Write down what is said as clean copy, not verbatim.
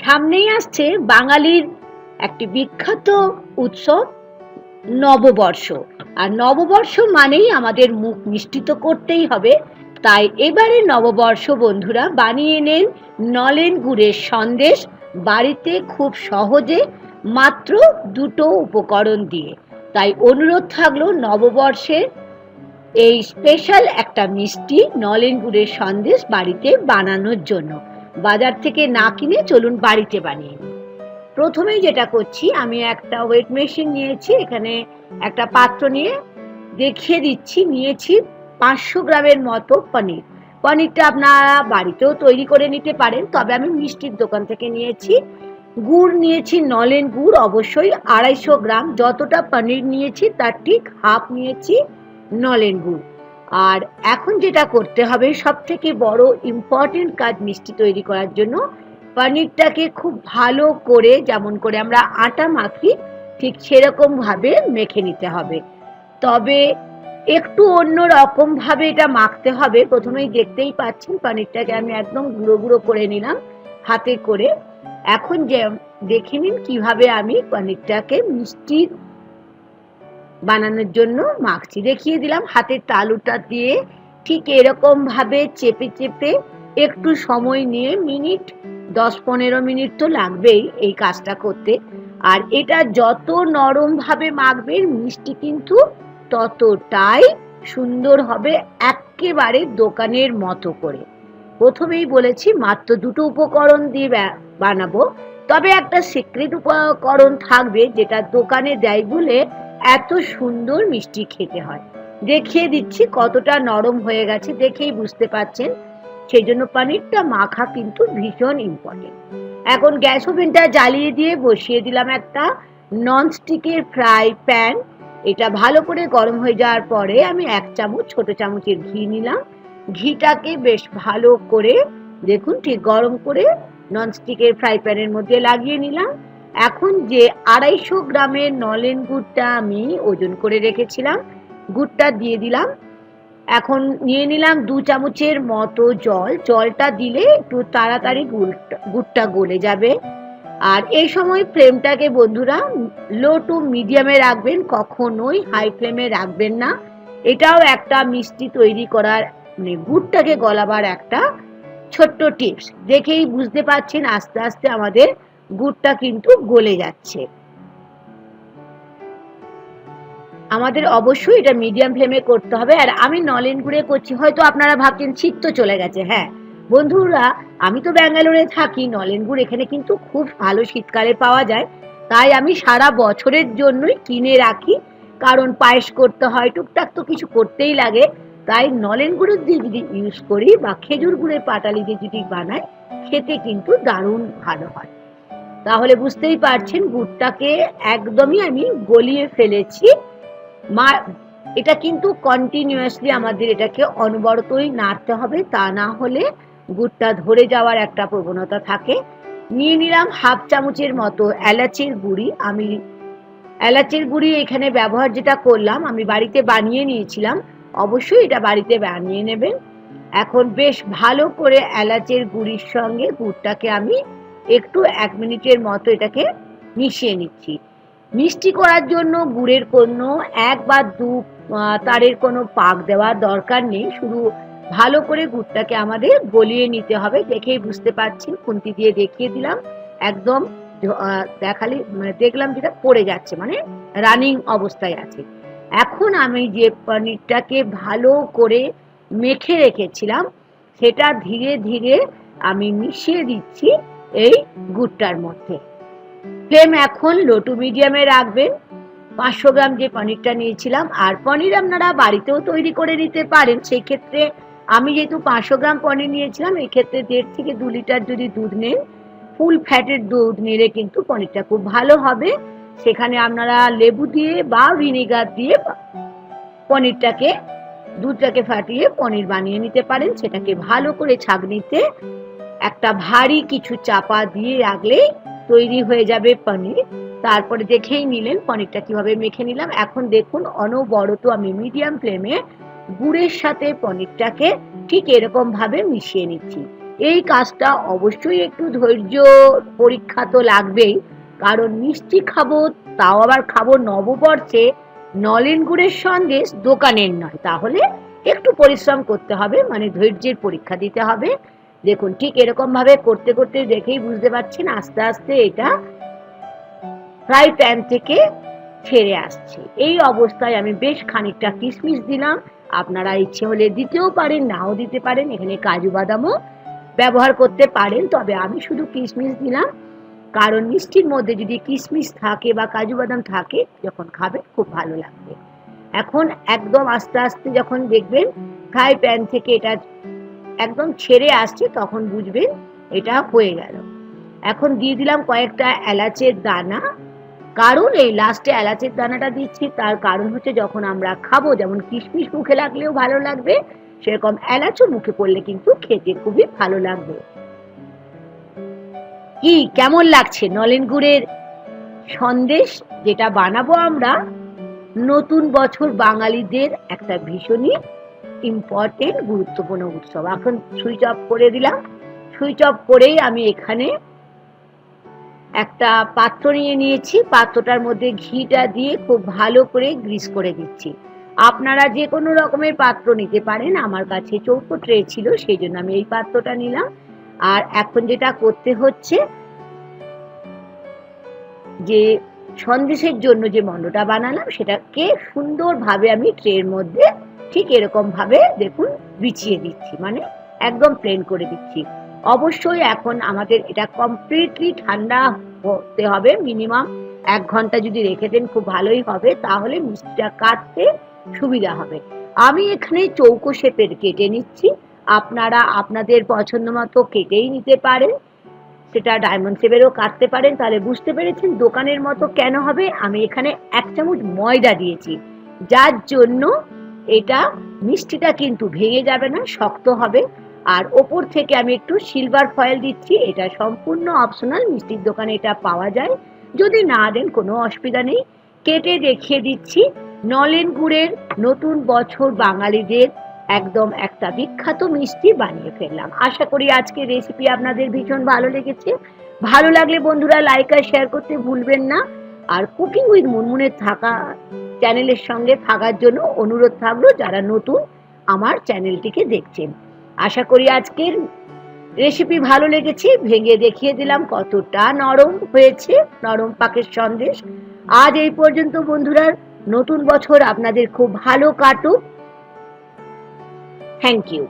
সামনেই আসছে বাঙালির একটি বিখ্যাত উৎসব নববর্ষ। আর নববর্ষ মানেই আমাদের মুখ মিষ্টি তো করতেই হবে। তাই এবারে নববর্ষ বন্ধুরা বানিয়ে নেন নলেন গুড়ের সন্দেশ বাড়িতে খুব সহজে, মাত্র দুটো উপকরণ দিয়ে। তাই অনুরোধ থাকলো নববর্ষে এই স্পেশাল একটা মিষ্টি নলেন গুড়ের সন্দেশ বাড়িতে বানানোর জন্য বাজার থেকে না কিনে চলুন বাড়িতে বানিয়ে নিই। প্রথমেই যেটা করছি, আমি একটা ওয়েট মেশিন নিয়েছি, এখানে একটা পাত্র নিয়ে দেখিয়ে দিচ্ছি। নিয়েছি 500 গ্রামের মতো পনির। পনিরটা আপনারা বাড়িতেও তৈরি করে নিতে পারেন, তবে আমি মিষ্টির দোকান থেকে নিয়েছি। গুড় নিয়েছি নলেন গুড়, অবশ্যই 250 গ্রাম। যতটা পনির নিয়েছি তার ঠিক হাফ নিয়েছি নলেন গুড়। আর এখন যেটা করতে হবে, সব থেকে বড় ইম্পর্টেন্ট কাজ মিষ্টি তৈরি করার জন্য, পনিরটাকে খুব ভালো করে, যেমন করে আমরা আটা মাখি ঠিক সেরকম ভাবে মেখে নিতে হবে। তবে একটু অন্য রকম ভাবে এটা মাখতে হবে। প্রথমেই দেখতেই পাচ্ছেন পনিরটাকে আমি একদম গুঁড়ো গুঁড়ো করে নিলাম হাতে করে। এখন যে দেখে নিন কিভাবে আমি পনিরটাকে মিষ্টি বানানোর জন্য মাখছি। দেখিয়ে দিলাম হাতের তালুটা দিয়ে ঠিক এরকম ভাবে চেপে চেপে একটু সময় নিয়ে, মিনিট 10-15 মিনিট তো লাগবেই এই কাজটা করতে। আর এটা যত নরম ভাবে মাখবেন মিষ্টি কিন্তু ততটাই সুন্দর হবে, একেবারে দোকানের মতো করে। প্রথমেই বলেছি মাত্র দুটো উপকরণ দিয়ে বানাবো, তবে একটা সিক্রেট উপকরণ থাকবে যেটা দোকানে দেয় বলে এত সুন্দর মিষ্টি খেতে হয়। দেখিয়ে দিচ্ছি কতটা নরম হয়ে গেছে, দেখেই বুঝতে পাচ্ছেন। সেই জন্য পনিরটা মাখা কিন্তু ভীষণ ইম্পর্টেন্ট। এখন গ্যাস ওভেনটা জ্বালিয়ে দিয়ে বসিয়ে দিলাম একটা ননস্টিকের ফ্রাই প্যান। এটা ভালো করে গরম হয়ে যাওয়ার পরে আমি 1 চামচ ছোট চামচের ঘি নিলাম। ঘিটাকে বেশ ভালো করে দেখুন ঠিক গরম করে ননস্টিকের ফ্রাই প্যানের মধ্যে লাগিয়ে নিলাম। এখন যে 250 গ্রামের নলেন গুড়টা আমি ওজন করে রেখেছিলাম, গুড়টা দিয়ে দিলাম। এখন নিয়ে নিলাম 2 চামচের মতো জল। জলটা দিলে একটু তাড়াতাড়ি গুড়টা গলে যাবে। আর এই সময় ফ্লেমটাকে বন্ধুরা লো টু মিডিয়ামে রাখবেন, কখনোই হাই ফ্লেমে রাখবেন না। এটাও একটা মিষ্টি তৈরি করার, মানে গুড়টাকে গলাবার একটা ছোট্ট টিপস। দেখেই বুঝতে পারছেন আস্তে আস্তে আমাদের গুড়টা কিন্তু গলে যাচ্ছে। আমাদের অবশ্যই এটা মিডিয়াম ফ্লেমে করতে হবে। আর আমি নলেন গুড়ে করছি, হয়তো আপনারা ভাবছেন শীত তো চলে গেছে। হ্যাঁ বন্ধুরা, আমি তো ব্যাঙ্গালোরে থাকি, নলেন গুড় এখানে কিন্তু খুব ভালো শীতকালে পাওয়া যায়। তাই আমি সারা বছরের জন্যই কিনে রাখি, কারণ পায়েস করতে হয়, টুকটাক তো কিছু করতেই লাগে। তাই নলেন গুড়ের দিয়ে যদি ইউজ করি বা খেজুর গুড়ের পাটালি দিয়ে যদি বানাই, খেতে কিন্তু দারুণ ভালো হয়। তাহলে বুঝতেই পারছেন গুড়টাকে একদমই আমি গলিয়ে ফেলেছি। এটা কিন্তু কন্টিনিউয়াসলি আমাদের এটাকে অনবরতই নাড়তে হবে, তা না হলে গুড়টা ধরে যাওয়ার একটা প্রবণতা থাকে। নিয়ে নিলাম 1/2 চামচের মতো এলাচের গুঁড়ি। আমি এলাচের গুঁড়ি এখানে ব্যবহার যেটা করলাম, আমি বাড়িতে বানিয়ে নিয়েছিলাম, অবশ্যই এটা বাড়িতে বানিয়ে নেবেন। এখন বেশ ভালো করে এলাচের গুঁড়ির সঙ্গে গুড়টাকে আমি একটু 1 মিনিটের মতো এটাকে মিশিয়ে নিচ্ছি। মিষ্টি করার জন্য গুড়ের কোনো 1 বা 2 তারের কোনো পাক দেওয়ার দরকার নেই, শুধু ভালো করে গুড়টাকে আমাদের গলিয়ে নিতে হবে। দেখেই বুঝতে পারছেন, খুন্তি দিয়ে দেখিয়ে দিলাম, একদম দেখলাম যেটা পড়ে যাচ্ছে, মানে রানিং অবস্থায় আছে। এখন আমি যে পনিরটাকে ভালো করে মেখে রেখেছিলাম সেটা ধীরে ধীরে আমি মিশিয়ে দিচ্ছি এই গুড়টার মধ্যে। ফ্লেম এখন লো টু মিডিয়ামে রাখবেন। 500 গ্রাম যে পনিরটা নিয়েছিলাম, আর পনির আপনারা বাড়িতেও তৈরি করে নিতে পারেন। সেই ক্ষেত্রে আমি যেহেতু 500 গ্রাম পনির নিয়েছিলাম, এই ক্ষেত্রে 1.5 থেকে 2 লিটার যদি দুধ নেন, ফুল ফ্যাটের দুধ নিলে কিন্তু পনিরটা খুব ভালো হবে। সেখানে আপনারা লেবু দিয়ে বা ভিনেগার দিয়ে পনিরটাকে, দুধটাকে ফাটিয়ে পনির বানিয়ে নিতে পারেন। সেটাকে ভালো করে ছাঁকনিতে একটা ভারী কিছু চাপা দিয়ে রাখলে তৈরি হয়ে যাবে পনির। তারপরে দেখেই নিলেন পনিরটা কিভাবে মেখে নিলাম। এখন দেখুন অনবরত আমি মিডিয়াম ফ্লেমে গুড়ের সাথে পনিরটাকে ঠিক এরকম ভাবে মিশিয়ে নিচ্ছি। এই কাজটা অবশ্যই একটু ধৈর্য পরীক্ষা তো লাগবেই, কারণ মিষ্টি খাবো, তাও আবার খাবো নববর্ষে নলেন গুড়ের সন্দেশ দোকানের নয়, তাহলে একটু পরিশ্রম করতে হবে, মানে ধৈর্যের পরীক্ষা দিতে হবে। দেখুন ঠিক এরকম ভাবে করতে করতে দেখেই বুঝতে পারছেন আস্তে আস্তে এটা ফ্রাই প্যান থেকে ছেড়ে আসছে। এই অবস্থায় আমি বেশ খানিকটা কিশমিশ দিলাম, আপনারা ইচ্ছে হলে দিতেও পারেন, নাও দিতে পারেন, এখানে কাজু বাদামও ব্যবহার করতে পারেন, তবে আমি শুধু কিশমিশ দিলাম, কারণ মিষ্টির মধ্যে যদি কিশমিশ থাকে বা কাজু বাদাম থাকে যখন খাবেন খুব ভালো লাগবে। এখন একদম আস্তে আস্তে যখন দেখবেন ফ্রাই প্যান থেকে এটা একদম ছেড়ে আসছে তখন বুঝবেন এটা হয়ে গেল। এখন দিয়ে দিলাম কয়েকটা এলাচের দানা, কারণ এই লাস্টে এলাচের দানাটা দিচ্ছি তার কারণ হচ্ছে যখন আমরা খাবো, যেমন কিশমিশ মুখে লাগলেও ভালো লাগবে, সেরকম এলাচও মুখে পড়লে কিন্তু খেতে খুবই ভালো লাগবে। কি কেমন লাগছে নলেন গুড়ের সন্দেশ, যেটা বানাবো আমরা নতুন বছর বাঙালিদের একটা ভীষণই ইম্পর্টেন্ট গুরুত্বপূর্ণ উৎসব। এখন সুইচ অফ করে দিলাম, সুইচ অফ করেই আমি এখানে একটা পাত্র নিয়ে নিয়েছি, পাত্রটার মধ্যে ঘিটা দিয়ে খুব ভালো করে গ্রিস করে দিচ্ছি। আপনারা যে কোনো রকমের পাত্র নিতে পারেন, আমার কাছে চৌকো ট্রে ছিল সেই জন্য আমি এই পাত্রটা নিলাম। আর এখন যেটা করতে হচ্ছে, যে সন্দেশের জন্য যে মণ্ডটা বানালাম সেটাকে সুন্দরভাবে আমি ট্রের মধ্যে ঠিক এরকম ভাবে দেখুন বিছিয়ে দিচ্ছি, মানে একদম প্লেন করে দিচ্ছি। অবশ্যই এখন আমাদের এটা কমপ্লিটলি ঠান্ডা হতে হবে, মিনিমাম 1 ঘন্টা যদি রেখে দেন খুব ভালোই হবে, তাহলে মিষ্টিটা কাটতে সুবিধা হবে। আমি এখানে চৌকো শেপের কেটে নিচ্ছি, আপনারা আপনাদের পছন্দ মতো কেটেই নিতে পারেন, সেটা ডায়মন্ড শেপেরও কাটতে পারেন। তাহলে বুঝতে পেরেছেন দোকানের মতো কেন হবে। আমি এখানে 1 চামচ ময়দা দিয়েছি, যার জন্য এটা মিষ্টিটা কিন্তু ভেঙে যাবে না, শক্ত হবে। আর ওপর থেকে আমি একটু সিলভার ফয়েল দিচ্ছি, এটা সম্পূর্ণ অপশনাল, মিষ্টির দোকানে এটা পাওয়া যায়, যদি না দেন কোনো অসুবিধা নেই। কেটে দেখিয়ে দিচ্ছি নলেন গুড়ের নতুন বছর বাঙালিদের একদম একটা বিখ্যাত মিষ্টি বানিয়ে ফেললাম। আশা করি আজকের রেসিপি আপনাদের ভীষণ ভালো লেগেছে। ভালো লাগলে বন্ধুরা লাইক আর শেয়ার করতে ভুলবেন না। আর কুকিং উইথ মুনমুনের থাকা চ্যানেলের সঙ্গে থাকার জন্য অনুরোধ থাকলো যারা নতুন আমার চ্যানেলটিকে দেখছেন। আশা করি আজকের রেসিপি ভালো লেগেছে, ভেঙে দেখিয়ে দিলাম কতটা নরম হয়েছে নরম পাকের সন্দেশ। আজ এই পর্যন্ত বন্ধুরা, নতুন বছর আপনাদের খুব ভালো কাটুক। Thank you.